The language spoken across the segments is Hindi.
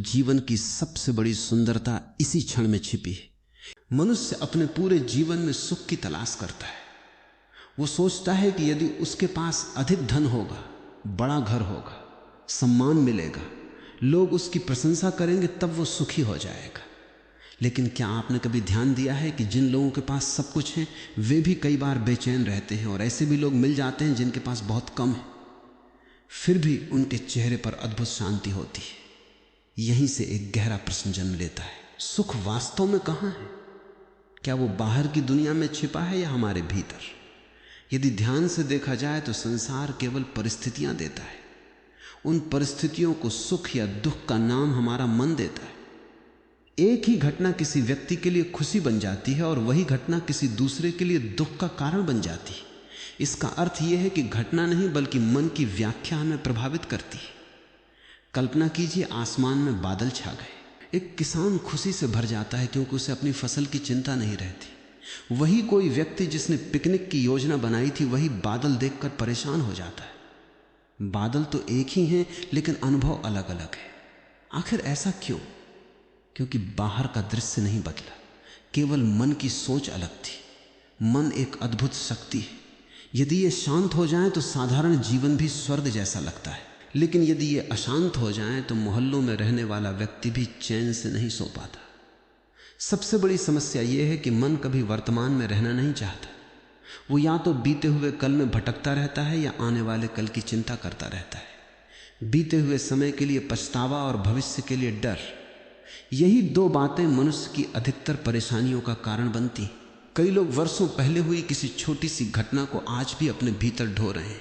जीवन की सबसे बड़ी सुंदरता इसी क्षण में छिपी है। मनुष्य अपने पूरे जीवन में सुख की तलाश करता है। वो सोचता है कि यदि उसके पास अधिक धन होगा, बड़ा घर होगा, सम्मान मिलेगा, लोग उसकी प्रशंसा करेंगे, तब वो सुखी हो जाएगा। लेकिन क्या आपने कभी ध्यान दिया है कि जिन लोगों के पास सब कुछ है वे भी कई बार बेचैन रहते हैं, और ऐसे भी लोग मिल जाते हैं जिनके पास बहुत कम है, फिर भी उनके चेहरे पर अद्भुत शांति होती है। यहीं से एक गहरा प्रश्न जन्म लेता है, सुख वास्तव में कहाँ है? क्या वो बाहर की दुनिया में छिपा है या हमारे भीतर? यदि ध्यान से देखा जाए तो संसार केवल परिस्थितियां देता है। उन परिस्थितियों को सुख या दुख का नाम हमारा मन देता है। एक ही घटना किसी व्यक्ति के लिए खुशी बन जाती है और वही घटना किसी दूसरे के लिए दुख का कारण बन जाती है। इसका अर्थ यह है कि घटना नहीं बल्कि मन की व्याख्या हमें प्रभावित करती है। कल्पना कीजिए, आसमान में बादल छा गए। एक किसान खुशी से भर जाता है क्योंकि उसे अपनी फसल की चिंता नहीं रहती। वही कोई व्यक्ति जिसने पिकनिक की योजना बनाई थी, वही बादल देखकर परेशान हो जाता है। बादल तो एक ही हैं, लेकिन अनुभव अलग अलग है। आखिर ऐसा क्यों? क्योंकि बाहर का दृश्य नहीं बदला, केवल मन की सोच अलग थी। मन एक अद्भुत शक्ति है। यदि ये शांत हो जाए तो साधारण जीवन भी स्वर्ग जैसा लगता है, लेकिन यदि ये अशांत हो जाए तो मोहल्लों में रहने वाला व्यक्ति भी चैन से नहीं सो पाता। सबसे बड़ी समस्या यह है कि मन कभी वर्तमान में रहना नहीं चाहता। वो या तो बीते हुए कल में भटकता रहता है या आने वाले कल की चिंता करता रहता है। बीते हुए समय के लिए पछतावा और भविष्य के लिए डर, यही दो बातें मनुष्य की अधिकतर परेशानियों का कारण बनती। कई लोग वर्षों पहले हुई किसी छोटी सी घटना को आज भी अपने भीतर ढो रहे हैं।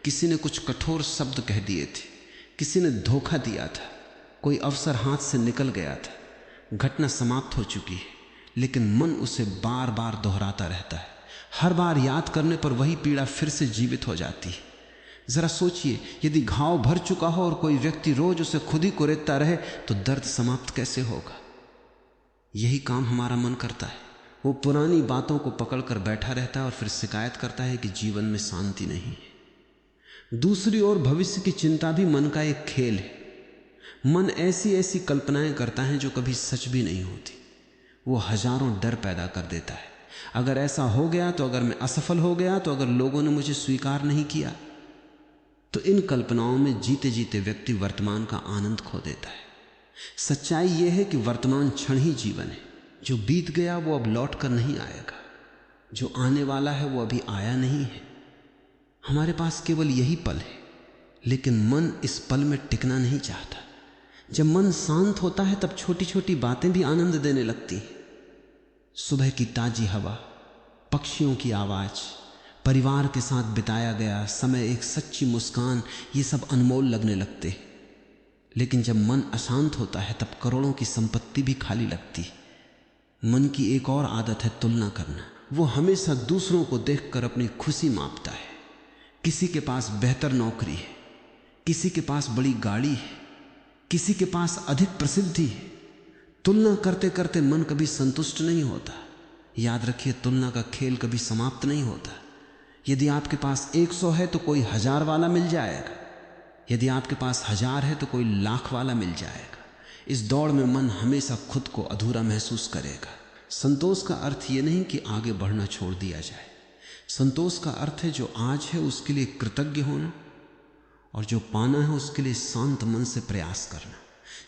किसी ने कुछ कठोर शब्द कह दिए थे, किसी ने धोखा दिया था, कोई अवसर हाथ से निकल गया था। घटना समाप्त हो चुकी है, लेकिन मन उसे बार बार दोहराता रहता है। हर बार याद करने पर वही पीड़ा फिर से जीवित हो जाती है। जरा सोचिए, यदि घाव भर चुका हो और कोई व्यक्ति रोज उसे खुद ही कुरेदता रहे तो दर्द समाप्त कैसे होगा? यही काम हमारा मन करता है। वो पुरानी बातों को पकड़कर बैठा रहता है और फिर शिकायत करता है कि जीवन में शांति नहीं है। दूसरी ओर भविष्य की चिंता भी मन का एक खेल है। मन ऐसी ऐसी कल्पनाएं करता है जो कभी सच भी नहीं होती। वो हजारों डर पैदा कर देता है। अगर ऐसा हो गया तो, अगर मैं असफल हो गया तो, अगर लोगों ने मुझे स्वीकार नहीं किया तो। इन कल्पनाओं में जीते जीते व्यक्ति वर्तमान का आनंद खो देता है। सच्चाई यह है कि वर्तमान क्षण ही जीवन है। जो बीत गया वो अब लौट कर नहीं आएगा, जो आने वाला है वो अभी आया नहीं है। हमारे पास केवल यही पल है, लेकिन मन इस पल में टिकना नहीं चाहता। जब मन शांत होता है तब छोटी छोटी बातें भी आनंद देने लगती हैं। सुबह की ताजी हवा, पक्षियों की आवाज, परिवार के साथ बिताया गया समय, एक सच्ची मुस्कान, ये सब अनमोल लगने लगते। लेकिन जब मन अशांत होता है तब करोड़ों की संपत्ति भी खाली लगती। मन की एक और आदत है तुलना करना। वो हमेशा दूसरों को देखकर अपनी खुशी मापता है। किसी के पास बेहतर नौकरी है, किसी के पास बड़ी गाड़ी है, किसी के पास अधिक प्रसिद्धि है। तुलना करते करते मन कभी संतुष्ट नहीं होता। याद रखिए, तुलना का खेल कभी समाप्त नहीं होता। यदि आपके पास 100 है तो कोई 1000 वाला मिल जाएगा। यदि आपके पास 1000 है तो कोई 1,00,000 वाला मिल जाएगा। इस दौड़ में मन हमेशा खुद को अधूरा महसूस करेगा। संतोष का अर्थ ये नहीं कि आगे बढ़ना छोड़ दिया जाए। संतोष का अर्थ है जो आज है उसके लिए कृतज्ञ होना, और जो पाना है उसके लिए शांत मन से प्रयास करना।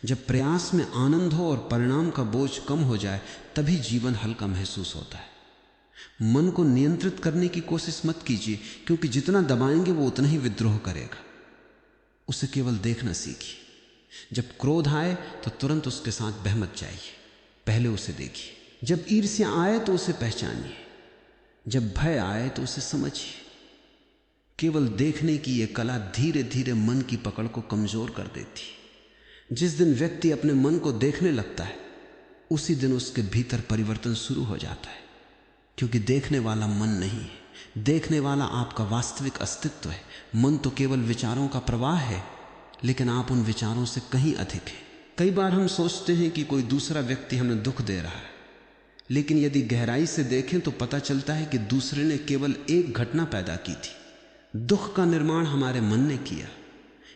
जब प्रयास में आनंद हो और परिणाम का बोझ कम हो जाए, तभी जीवन हल्का महसूस होता है। मन को नियंत्रित करने की कोशिश मत कीजिए, क्योंकि जितना दबाएंगे वो उतना ही विद्रोह करेगा। उसे केवल देखना सीखिए। जब क्रोध आए तो तुरंत उसके साथ बह मत जाइए, पहले उसे देखिए। जब ईर्ष्या आए तो उसे पहचानिए, जब भय आए तो उसे समझिए। केवल देखने की यह कला धीरे धीरे मन की पकड़ को कमजोर कर देती है। जिस दिन व्यक्ति अपने मन को देखने लगता है, उसी दिन उसके भीतर परिवर्तन शुरू हो जाता है। क्योंकि देखने वाला मन नहीं है, देखने वाला आपका वास्तविक अस्तित्व है। मन तो केवल विचारों का प्रवाह है, लेकिन आप उन विचारों से कहीं अधिक हैं। कई बार हम सोचते हैं कि कोई दूसरा व्यक्ति हमें दुख दे रहा है, लेकिन यदि गहराई से देखें तो पता चलता है कि दूसरे ने केवल एक घटना पैदा की थी। दुख का निर्माण हमारे मन ने किया।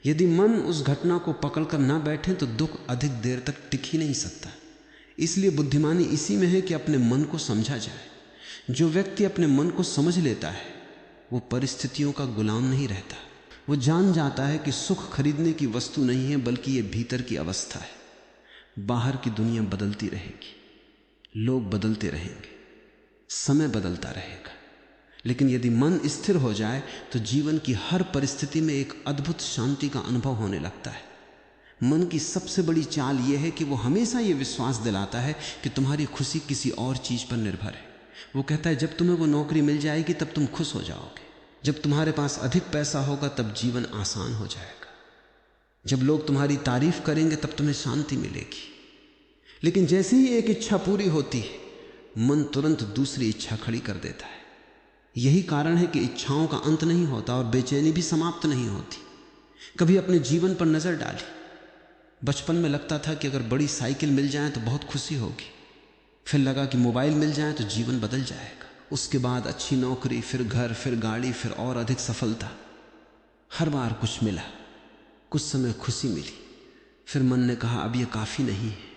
यदि मन उस घटना को पकड़कर ना बैठे तो दुख अधिक देर तक टिक ही नहीं सकता। इसलिए बुद्धिमानी इसी में है कि अपने मन को समझा जाए। जो व्यक्ति अपने मन को समझ लेता है वो परिस्थितियों का गुलाम नहीं रहता। वो जान जाता है कि सुख खरीदने की वस्तु नहीं है, बल्कि ये भीतर की अवस्था है। बाहर की दुनिया बदलती रहेगी, लोग बदलते रहेंगे, समय बदलता रहेगा, लेकिन यदि मन स्थिर हो जाए तो जीवन की हर परिस्थिति में एक अद्भुत शांति का अनुभव होने लगता है। मन की सबसे बड़ी चाल यह है कि वो हमेशा ये विश्वास दिलाता है कि तुम्हारी खुशी किसी और चीज पर निर्भर है। वो कहता है जब तुम्हें वो नौकरी मिल जाएगी तब तुम खुश हो जाओगे, जब तुम्हारे पास अधिक पैसा होगा तब जीवन आसान हो जाएगा, जब लोग तुम्हारी तारीफ करेंगे तब तुम्हें शांति मिलेगी। लेकिन जैसे ही एक इच्छा पूरी होती है मन तुरंत दूसरी इच्छा खड़ी कर देता है। यही कारण है कि इच्छाओं का अंत नहीं होता और बेचैनी भी समाप्त नहीं होती। कभी अपने जीवन पर नजर डाली। बचपन में लगता था कि अगर बड़ी साइकिल मिल जाए तो बहुत खुशी होगी, फिर लगा कि मोबाइल मिल जाए तो जीवन बदल जाएगा। उसके बाद अच्छी नौकरी, फिर घर, फिर गाड़ी, फिर और अधिक सफलता। हर बार कुछ मिला, कुछ समय खुशी मिली, फिर मन ने कहा अब यह काफी नहीं है।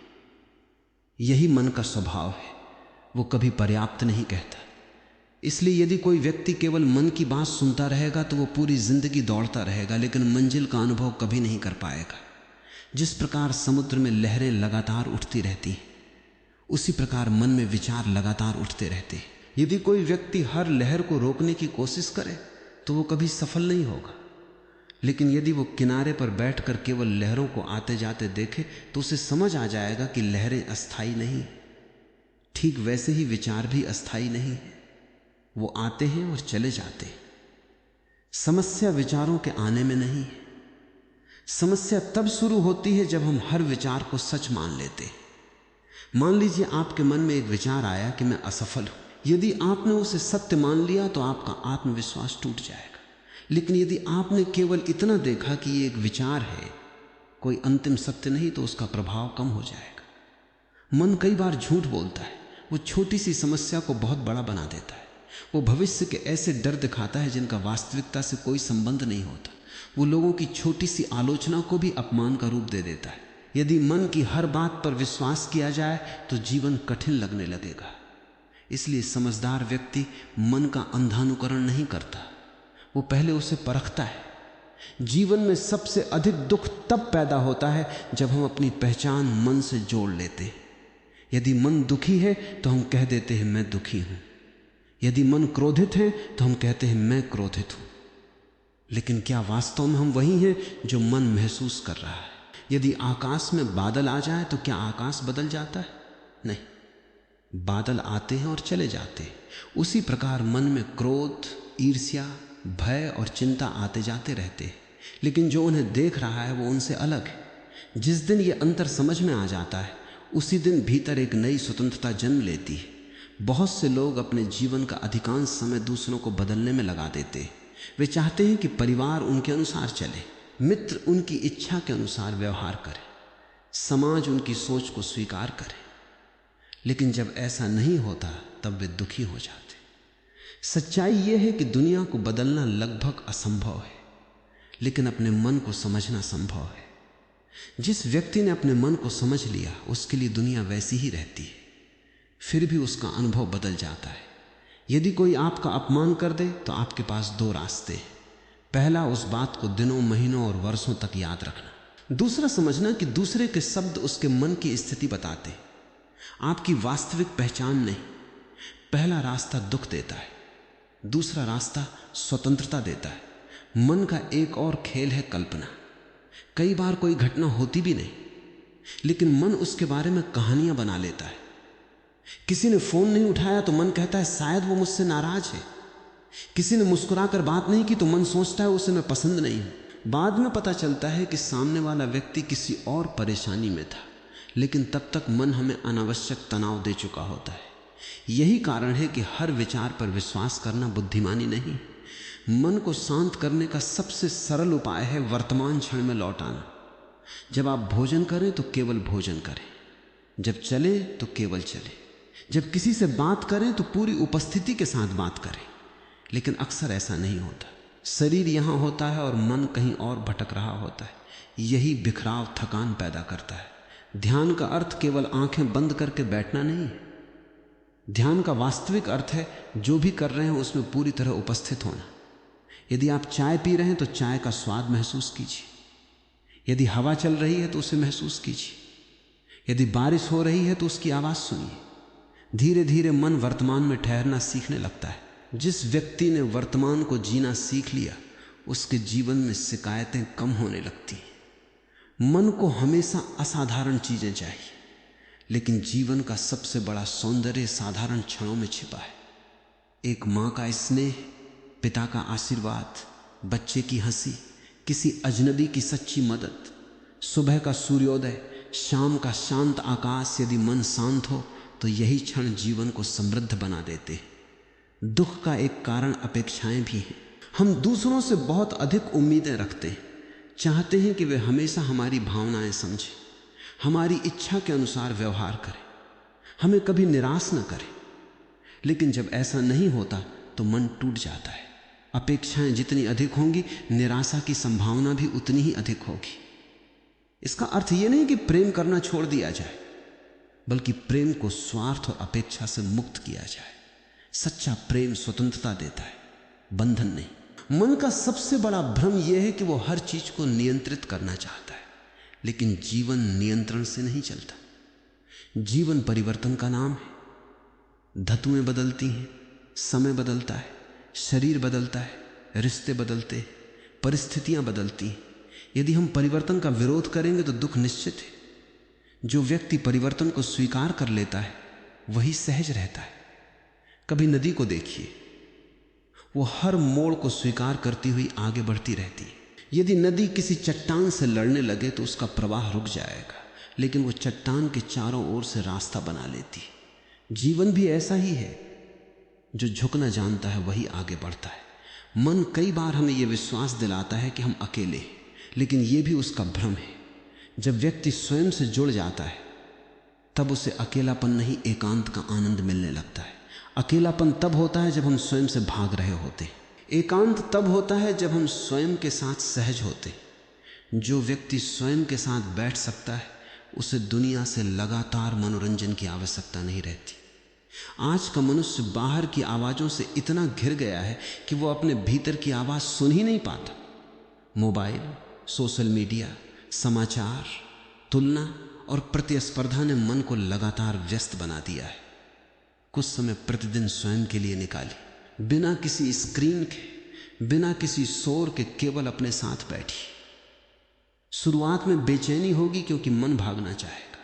यही मन का स्वभाव है, वो कभी पर्याप्त नहीं कहता। इसलिए यदि कोई व्यक्ति केवल मन की बात सुनता रहेगा तो वो पूरी जिंदगी दौड़ता रहेगा, लेकिन मंजिल का अनुभव कभी नहीं कर पाएगा। जिस प्रकार समुद्र में लहरें लगातार उठती रहती हैं, उसी प्रकार मन में विचार लगातार उठते रहते हैं। यदि कोई व्यक्ति हर लहर को रोकने की कोशिश करे तो वो कभी सफल नहीं होगा, लेकिन यदि वो किनारे पर बैठकर केवल लहरों को आते जाते देखे तो उसे समझ आ जाएगा कि लहरें अस्थायी नहीं। ठीक वैसे ही विचार भी अस्थायी नहीं है, वो आते हैं और चले जाते हैं। समस्या विचारों के आने में नहीं है। समस्या तब शुरू होती है जब हम हर विचार को सच मान लेते हैं। मान लीजिए आपके मन में एक विचार आया कि मैं असफल हूं। यदि आपने उसे सत्य मान लिया तो आपका आत्मविश्वास टूट जाएगा। लेकिन यदि आपने केवल इतना देखा कि ये एक विचार है, कोई अंतिम सत्य नहीं, तो उसका प्रभाव कम हो जाएगा। मन कई बार झूठ बोलता है। वो छोटी सी समस्या को बहुत बड़ा बना देता है। वो भविष्य के ऐसे डर दिखाता है जिनका वास्तविकता से कोई संबंध नहीं होता। वो लोगों की छोटी सी आलोचना को भी अपमान का रूप दे देता है। यदि मन की हर बात पर विश्वास किया जाए तो जीवन कठिन लगने लगेगा। इसलिए समझदार व्यक्ति मन का अंधानुकरण नहीं करता, वो पहले उसे परखता है। जीवन में सबसे अधिक दुख तब पैदा होता है जब हम अपनी पहचान मन से जोड़ लेते हैं। यदि मन दुखी है तो हम कह देते हैं मैं दुखी हूं। यदि मन क्रोधित है तो हम कहते हैं मैं क्रोधित हूं। लेकिन क्या वास्तव में हम वही हैं जो मन महसूस कर रहा है? यदि आकाश में बादल आ जाए तो क्या आकाश बदल जाता है? नहीं, बादल आते हैं और चले जाते हैं। उसी प्रकार मन में क्रोध, ईर्ष्या, भय और चिंता आते जाते रहते हैं, लेकिन जो उन्हें देख रहा है वो उनसे अलग है। जिस दिन ये अंतर समझ में आ जाता है उसी दिन भीतर एक नई स्वतंत्रता जन्म लेती है। बहुत से लोग अपने जीवन का अधिकांश समय दूसरों को बदलने में लगा देते हैं। वे चाहते हैं कि परिवार उनके अनुसार चले, मित्र उनकी इच्छा के अनुसार व्यवहार करे, समाज उनकी सोच को स्वीकार करे। लेकिन जब ऐसा नहीं होता तब वे दुखी हो जाते। सच्चाई यह है कि दुनिया को बदलना लगभग असंभव है, लेकिन अपने मन को समझना संभव है। जिस व्यक्ति ने अपने मन को समझ लिया उसके लिए दुनिया वैसी ही रहती है, फिर भी उसका अनुभव बदल जाता है। यदि कोई आपका अपमान कर दे तो आपके पास दो रास्ते हैं। पहला, उस बात को दिनों, महीनों और वर्षों तक याद रखना। दूसरा, समझना कि दूसरे के शब्द उसके मन की स्थिति बताते, आपकी वास्तविक पहचान नहीं। पहला रास्ता दुख देता है, दूसरा रास्ता स्वतंत्रता देता है। मन का एक और खेल है कल्पना। कई बार कोई घटना होती भी नहीं, लेकिन मन उसके बारे में कहानियां बना लेता है। किसी ने फोन नहीं उठाया तो मन कहता है शायद वो मुझसे नाराज है। किसी ने मुस्कुराकर बात नहीं की तो मन सोचता है उसे मैं पसंद नहीं हूं। बाद में पता चलता है कि सामने वाला व्यक्ति किसी और परेशानी में था, लेकिन तब तक मन हमें अनावश्यक तनाव दे चुका होता है। यही कारण है कि हर विचार पर विश्वास करना बुद्धिमानी नहीं। मन को शांत करने का सबसे सरल उपाय है वर्तमान क्षण में लौट आना। जब आप भोजन करें तो केवल भोजन करें, जब चले तो केवल चले, जब किसी से बात करें तो पूरी उपस्थिति के साथ बात करें। लेकिन अक्सर ऐसा नहीं होता। शरीर यहां होता है और मन कहीं और भटक रहा होता है। यही बिखराव थकान पैदा करता है। ध्यान का अर्थ केवल आंखें बंद करके बैठना नहीं है। ध्यान का वास्तविक अर्थ है जो भी कर रहे हैं उसमें पूरी तरह उपस्थित होना। यदि आप चाय पी रहे हैं तो चाय का स्वाद महसूस कीजिए। यदि हवा चल रही है तो उसे महसूस कीजिए। यदि बारिश हो रही है तो उसकी आवाज सुनिए। धीरे धीरे मन वर्तमान में ठहरना सीखने लगता है। जिस व्यक्ति ने वर्तमान को जीना सीख लिया उसके जीवन में शिकायतें कम होने लगती हैं। मन को हमेशा असाधारण चीजें चाहिए, लेकिन जीवन का सबसे बड़ा सौंदर्य साधारण क्षणों में छिपा है। एक मां का स्नेह, पिता का आशीर्वाद, बच्चे की हंसी, किसी अजनबी की सच्ची मदद, सुबह का सूर्योदय, शाम का शांत आकाश। यदि मन शांत हो तो यही क्षण जीवन को समृद्ध बना देते हैं। दुख का एक कारण अपेक्षाएं भी हैं। हम दूसरों से बहुत अधिक उम्मीदें रखते हैं, चाहते हैं कि वे हमेशा हमारी भावनाएं समझें, हमारी इच्छा के अनुसार व्यवहार करें, हमें कभी निराश न करें। लेकिन जब ऐसा नहीं होता तो मन टूट जाता है। अपेक्षाएं जितनी अधिक होंगी, निराशा की संभावना भी उतनी ही अधिक होगी। इसका अर्थ यह नहीं कि प्रेम करना छोड़ दिया जाए, बल्कि प्रेम को स्वार्थ और अपेक्षा से मुक्त किया जाए। सच्चा प्रेम स्वतंत्रता देता है, बंधन नहीं। मन का सबसे बड़ा भ्रम यह है कि वो हर चीज को नियंत्रित करना चाहता है, लेकिन जीवन नियंत्रण से नहीं चलता। जीवन परिवर्तन का नाम है। धातुएं बदलती हैं, समय बदलता है, शरीर बदलता है, रिश्ते बदलते हैं, परिस्थितियां बदलती हैं। यदि हम परिवर्तन का विरोध करेंगे तो दुख निश्चित है। जो व्यक्ति परिवर्तन को स्वीकार कर लेता है वही सहज रहता है। कभी नदी को देखिए, वो हर मोड़ को स्वीकार करती हुई आगे बढ़ती रहती है। यदि नदी किसी चट्टान से लड़ने लगे तो उसका प्रवाह रुक जाएगा, लेकिन वो चट्टान के चारों ओर से रास्ता बना लेती है। जीवन भी ऐसा ही है। जो झुकना जानता है वही आगे बढ़ता है। मन कई बार हमें यह विश्वास दिलाता है कि हम अकेले हैं, लेकिन यह भी उसका भ्रम है। जब व्यक्ति स्वयं से जुड़ जाता है तब उसे अकेलापन नहीं, एकांत का आनंद मिलने लगता है। अकेलापन तब होता है जब हम स्वयं से भाग रहे होते। एकांत तब होता है जब हम स्वयं के साथ सहज होते। जो व्यक्ति स्वयं के साथ बैठ सकता है उसे दुनिया से लगातार मनोरंजन की आवश्यकता नहीं रहती। आज का मनुष्य बाहर की आवाजों से इतना घिर गया है कि वो अपने भीतर की आवाज सुन ही नहीं पाता। मोबाइल, सोशल मीडिया, समाचार, तुलना और प्रतिस्पर्धा ने मन को लगातार व्यस्त बना दिया है। कुछ समय प्रतिदिन स्वयं के लिए निकाली, बिना किसी स्क्रीन के, बिना किसी शोर के, केवल अपने साथ बैठी। शुरुआत में बेचैनी होगी क्योंकि मन भागना चाहेगा,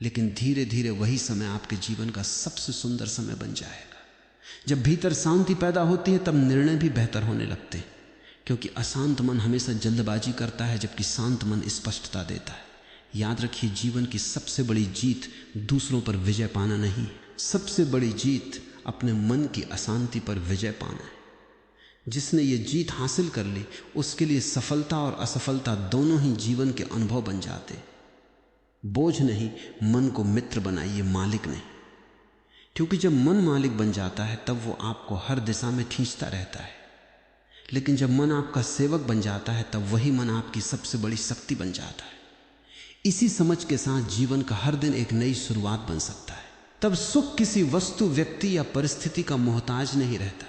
लेकिन धीरे धीरे वही समय आपके जीवन का सबसे सुंदर समय बन जाएगा। जब भीतर शांति पैदा होती है तब निर्णय भी बेहतर होने लगते हैं, क्योंकि अशांत मन हमेशा जल्दबाजी करता है जबकि शांत मन स्पष्टता देता है। याद रखिए, जीवन की सबसे बड़ी जीत दूसरों पर विजय पाना नहीं, सबसे बड़ी जीत अपने मन की अशांति पर विजय पाना है। जिसने ये जीत हासिल कर ली उसके लिए सफलता और असफलता दोनों ही जीवन के अनुभव बन जाते। बोझ नहीं, मन को मित्र बनाइए, मालिक नहीं। क्योंकि जब मन मालिक बन जाता है तब वो आपको हर दिशा में खींचता रहता है, लेकिन जब मन आपका सेवक बन जाता है तब वही मन आपकी सबसे बड़ी शक्ति बन जाता है। इसी समझ के साथ जीवन का हर दिन एक नई शुरुआत बन सकता है। तब सुख किसी वस्तु, व्यक्ति या परिस्थिति का मोहताज नहीं रहता,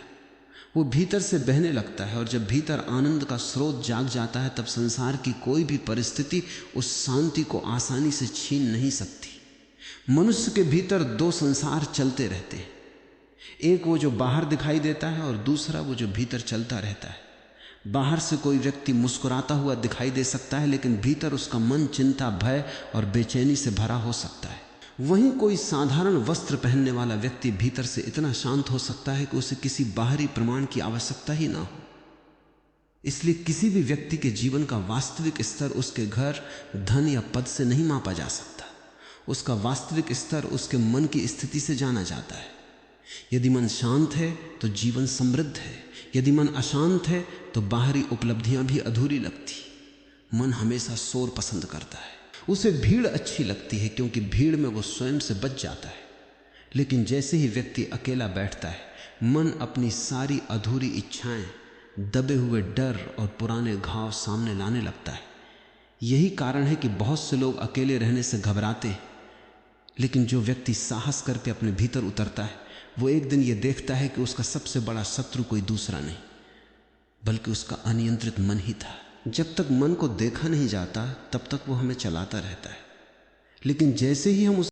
वो भीतर से बहने लगता है। और जब भीतर आनंद का स्रोत जाग जाता है तब संसार की कोई भी परिस्थिति उस शांति को आसानी से छीन नहीं सकती। मनुष्य के भीतर दो संसार चलते रहते हैं, एक वो जो बाहर दिखाई देता है और दूसरा वो जो भीतर चलता रहता है। बाहर से कोई व्यक्ति मुस्कुराता हुआ दिखाई दे सकता है, लेकिन भीतर उसका मन चिंता, भय और बेचैनी से भरा हो सकता है। वहीं कोई साधारण वस्त्र पहनने वाला व्यक्ति भीतर से इतना शांत हो सकता है कि उसे किसी बाहरी प्रमाण की आवश्यकता ही ना हो। इसलिए किसी भी व्यक्ति के जीवन का वास्तविक स्तर उसके घर, धन या पद से नहीं मापा जा सकता। उसका वास्तविक स्तर उसके मन की स्थिति से जाना जाता है। यदि मन शांत है तो जीवन समृद्ध है, यदि मन अशांत है तो बाहरी उपलब्धियां भी अधूरी लगती। मन हमेशा शोर पसंद करता है, उसे भीड़ अच्छी लगती है क्योंकि भीड़ में वो स्वयं से बच जाता है। लेकिन जैसे ही व्यक्ति अकेला बैठता है मन अपनी सारी अधूरी इच्छाएं, दबे हुए डर और पुराने घाव सामने लाने लगता है। यही कारण है कि बहुत से लोग अकेले रहने से घबराते हैं, लेकिन जो व्यक्ति साहस करके अपने भीतर उतरता है वो एक दिन ये देखता है कि उसका सबसे बड़ा शत्रु कोई दूसरा नहीं बल्कि उसका अनियंत्रित मन ही था। जब तक मन को देखा नहीं जाता तब तक वो हमें चलाता रहता है, लेकिन जैसे ही हम